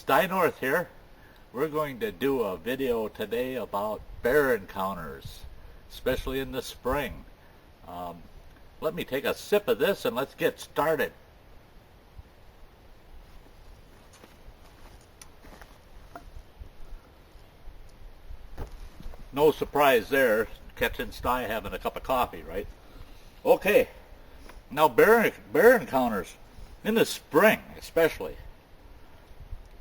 Sty North here. We're going to do a video today about bear encounters, especially in the spring. Let me take a sip of this and let's get started. No surprise there, catching Sty having a cup of coffee, right? Okay, now bear encounters in the spring especially.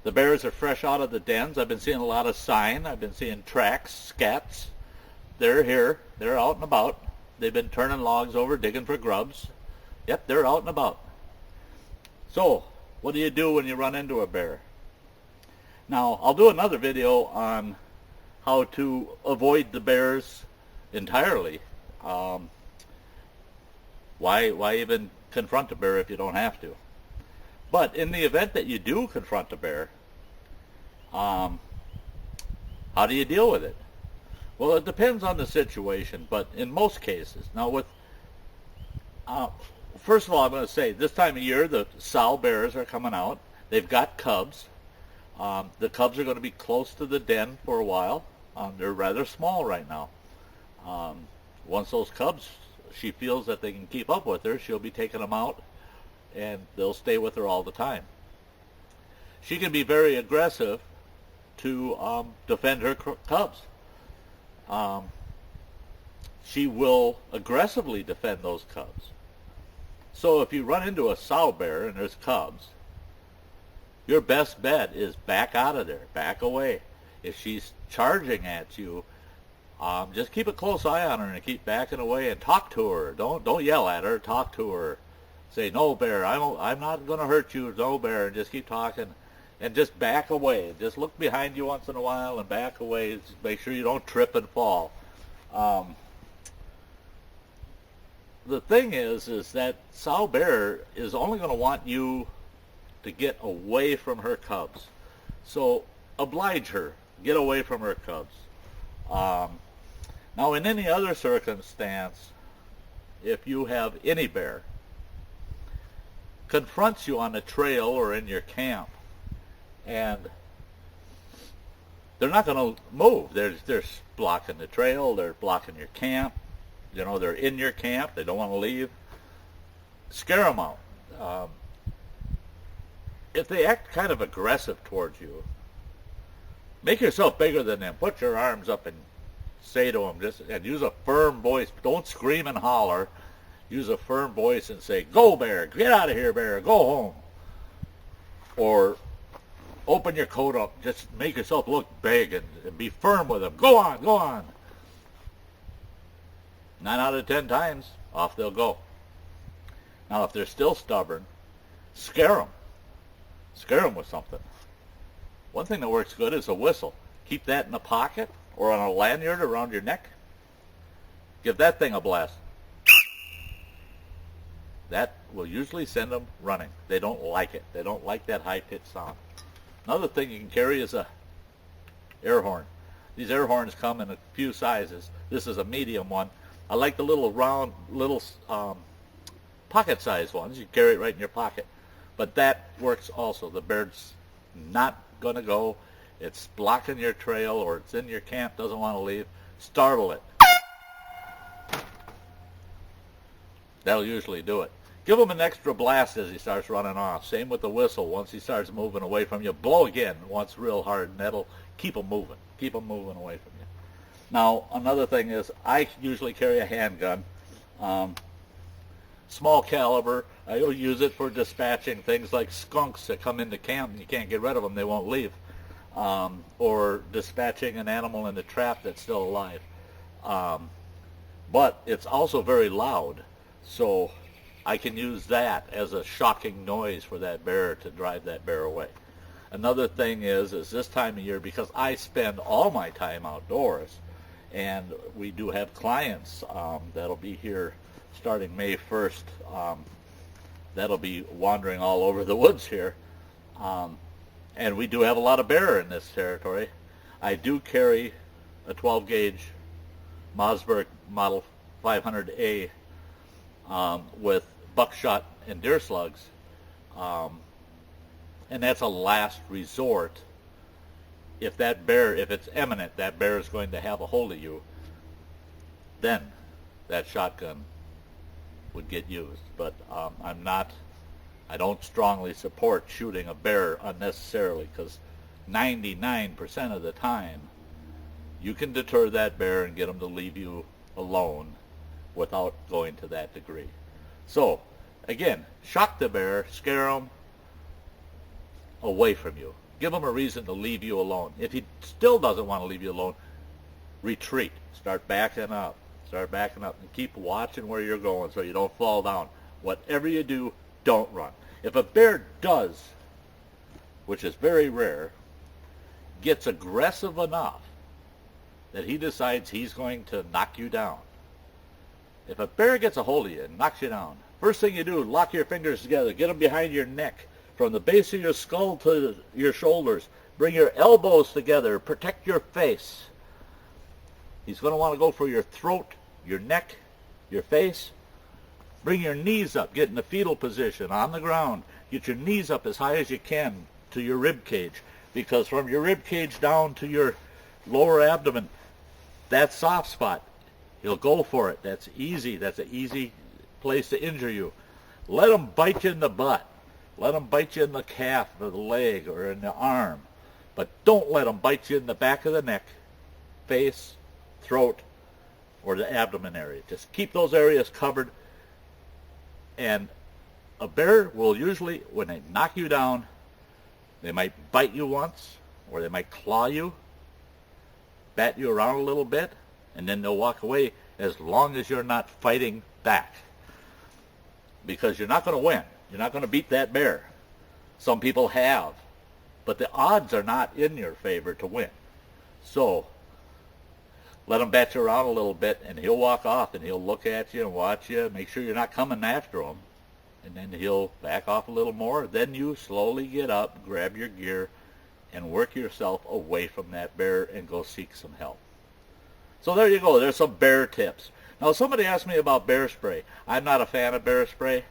The bears are fresh out of the dens. I've been seeing a lot of sign. I've been seeing tracks, scats. They're here. They're out and about. They've been turning logs over, digging for grubs. Yep, they're out and about. So, what do you do when you run into a bear? Now, I'll do another video on how to avoid the bears entirely. Why even confront a bear if you don't have to? But in the event that you do confront a bear, how do you deal with it? Well, it depends on the situation, but in most cases. Now, first of all, I'm going to say this time of year the sow bears are coming out. They've got cubs. The cubs are going to be close to the den for a while. They're rather small right now. Once those cubs, she feels that they can keep up with her, she'll be taking them out, and they'll stay with her all the time. She can be very aggressive to defend her cubs. She will aggressively defend those cubs. So if you run into a sow bear and there's cubs, your best bet is back out of there, back away. If she's charging at you, just keep a close eye on her and keep backing away and talk to her. Don't yell at her, talk to her. Say, no bear, I'm not going to hurt you, no bear, and just keep talking. And just back away. Just look behind you once in a while and back away. Just make sure you don't trip and fall. The thing is that sow bear is only going to want you to get away from her cubs. So oblige her. Get away from her cubs. Now, in any other circumstance, if you have any bear confronts you on a trail or in your camp, and they're not going to move. They're blocking the trail. They're blocking your camp. You know, they're in your camp. They don't want to leave. Scare them out. If they act kind of aggressive towards you, make yourself bigger than them. Put your arms up and say to them, and use a firm voice. Don't scream and holler. Use a firm voice and say, "Go, bear! Get out of here, bear! Go home!" Or open your coat up. Just make yourself look big and be firm with them. Go on, go on. 9 out of 10 times, off they'll go. Now, if they're still stubborn, scare them. Scare them with something. One thing that works good is a whistle. Keep that in a pocket or on a lanyard around your neck. Give that thing a blast. That will usually send them running. They don't like it. They don't like that high-pitched sound. Another thing you can carry is a air horn. These air horns come in a few sizes. This is a medium one. I like the little round, little pocket-sized ones. You carry it right in your pocket. But that works also. The bear's not going to go. It's blocking your trail or it's in your camp, doesn't want to leave. Startle it. That'll usually do it. Give him an extra blast as he starts running off. Same with the whistle. Once he starts moving away from you, blow again once real hard, and that'll keep him moving. Keep him moving away from you. Now, another thing is I usually carry a handgun. Small caliber. I use it for dispatching things like skunks that come into camp and you can't get rid of them. They won't leave. Or dispatching an animal in a trap that's still alive. But it's also very loud. So I can use that as a shocking noise for that bear to drive that bear away. Another thing is this time of year, because I spend all my time outdoors, and we do have clients that'll be here starting May 1st. That'll be wandering all over the woods here. And we do have a lot of bear in this territory. I do carry a 12-gauge Mossberg Model 500A with buckshot and deer slugs And that's a last resort. If that bear, if it's imminent, that bear is going to have a hold of you, then that shotgun would get used. But I don't strongly support shooting a bear unnecessarily, because 99% of the time you can deter that bear and get him to leave you alone without going to that degree. So again, shock the bear, scare him away from you. Give him a reason to leave you alone. If he still doesn't want to leave you alone, retreat. Start backing up. Start backing up and keep watching where you're going so you don't fall down. Whatever you do, don't run. If a bear does, which is very rare, gets aggressive enough that he decides he's going to knock you down. If a bear gets a hold of you and knocks you down, first thing you do, lock your fingers together, get them behind your neck, from the base of your skull to your shoulders. Bring your elbows together, protect your face. He's going to want to go for your throat, your neck, your face. Bring your knees up, get in the fetal position on the ground. Get your knees up as high as you can to your rib cage, because from your rib cage down to your lower abdomen, that's soft spot. He'll go for it. That's easy. That's an easy place to injure you. Let him bite you in the butt. Let him bite you in the calf or the leg or in the arm. But don't let him bite you in the back of the neck, face, throat, or the abdomen area. Just keep those areas covered. And a bear will usually, when they knock you down, they might bite you once, or they might claw you, bat you around a little bit, and then they'll walk away as long as you're not fighting back. Because you're not going to win. You're not going to beat that bear. Some people have. But the odds are not in your favor to win. So let him bat you around a little bit, and he'll walk off, and he'll look at you and watch you, make sure you're not coming after him. And then he'll back off a little more. Then you slowly get up, grab your gear, and work yourself away from that bear and go seek some help. So there you go. There's some bear tips. Now, somebody asked me about bear spray. I'm not a fan of bear spray.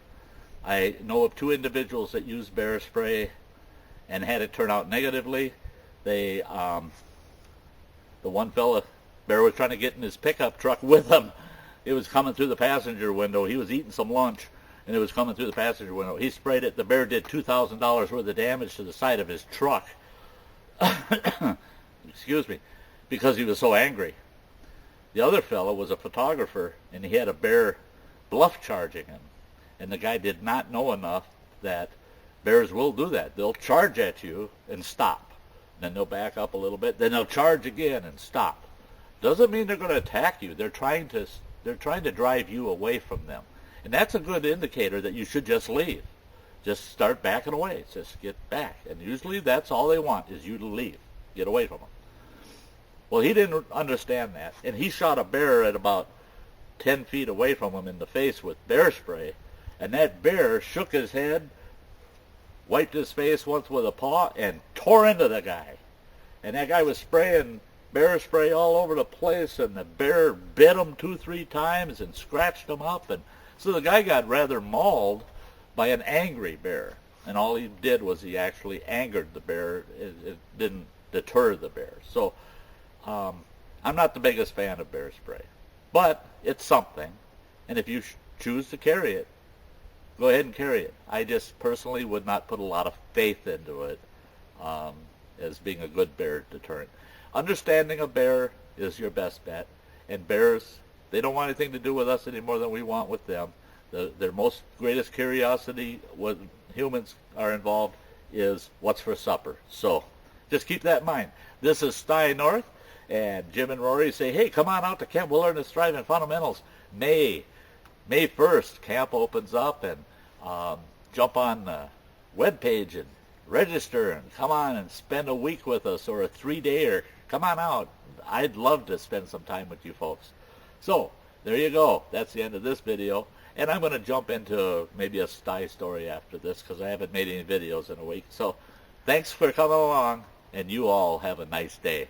I know of 2 individuals that used bear spray and had it turn out negatively. The one fella, bear was trying to get in his pickup truck with him. It was coming through the passenger window. He was eating some lunch, and it was coming through the passenger window. He sprayed it. The bear did $2,000 worth of damage to the side of his truck. Excuse me, because he was so angry. The other fellow was a photographer, and he had a bear bluff charging him. And the guy did not know enough that bears will do that. They'll charge at you and stop. Then they'll back up a little bit. Then they'll charge again and stop. Doesn't mean they're going to attack you. They're trying to drive you away from them. And that's a good indicator that you should just leave. Just start backing away. Just get back. And usually that's all they want, is you to leave. Get away from them. Well, he didn't understand that. And he shot a bear at about 10 feet away from him in the face with bear spray. And that bear shook his head, wiped his face once with a paw, and tore into the guy. And that guy was spraying bear spray all over the place, and the bear bit him 2-3 times and scratched him up. And so the guy got rather mauled by an angry bear. And all he did was he actually angered the bear. It didn't deter the bear. So I'm not the biggest fan of bear spray. But it's something. And if you choose to carry it, go ahead and carry it. I just personally would not put a lot of faith into it as being a good bear deterrent. Understanding a bear is your best bet. And bears, they don't want anything to do with us any more than we want with them. Their most greatest curiosity when humans are involved is what's for supper. So just keep that in mind. This is Sty North, and Jim and Rory say, hey, come on out to camp. We'll learn to thrive in fundamentals. May 1st, camp opens up, and jump on the webpage and register and come on and spend a week with us, or a 3-dayer. Come on out. I'd love to spend some time with you folks. So there you go. That's the end of this video. And I'm going to jump into maybe a Sty story after this, because I haven't made any videos in a week. So thanks for coming along, and you all have a nice day.